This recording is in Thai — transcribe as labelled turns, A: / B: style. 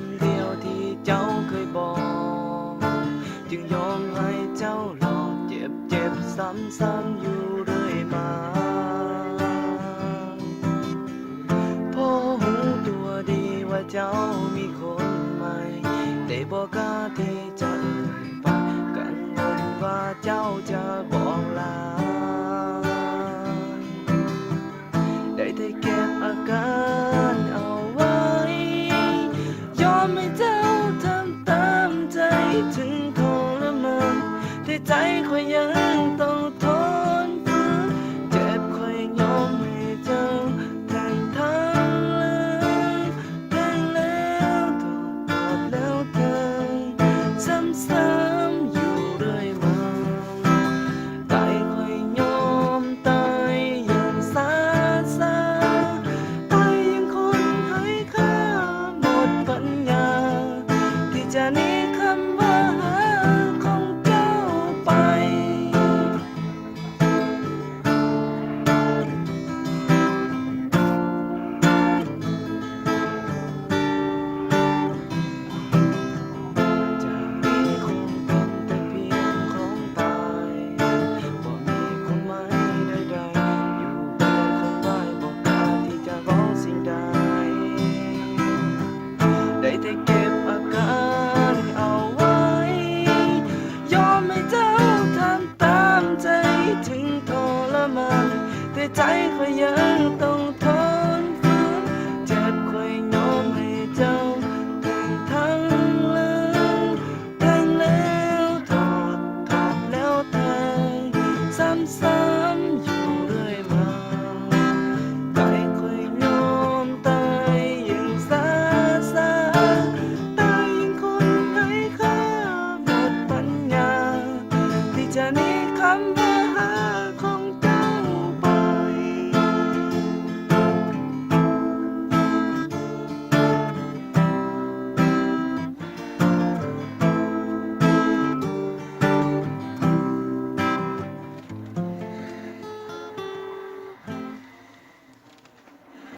A: ำเดียวที่เจ้าเคยบอกจึงยอมให้เจ้าหลอกเจ็บซ้ำๆอยู่เรื่อยมาพอหูตัวดีว่าเจ้ามีคนใหม่แต่บอกกล้าที่จะเอ่ยปากกังวลว่าเจ้าจะบอกลาได้แต่เก็บอาการเอาไว้ยอมให้เจ้าทำตามใจถึงทรมานแต่ใจค่อยยังต้องทนฝืนเจ็บค่อยยอมให้เจ้าแทงทั้งเลยแทงแล้วต้องกอดแล้วเธอซ้ำๆอยู่เรื่อยมาตายค่อยยอมตายอย่างซาตายยังคนให้ค่าหมดปัญญาที่จะหนีคำว่าหาของเจ้าไปจากนี้คงเป็นแต่เพียงของตายบ่มีความหมายใดๆอยู่แต่คำไหว้บอกกล้าที่จะร้องสิ่งใดได้แต่เก็บอาการเอาไว้ยอมให้เจ้าทำตามใจถึงทรมานแต่ใจค่อยยังต้องทนฝืนเจ็บค่อยยอมให้เจ้าแทงทั้งเลยแทงแล้วถอดแล้วแทงซ้ำๆอยู่เรื่อยมาตายค่อยยอมตายอย่างซาตายยังคนให้ค่าหมดปัญญาที่จะหนี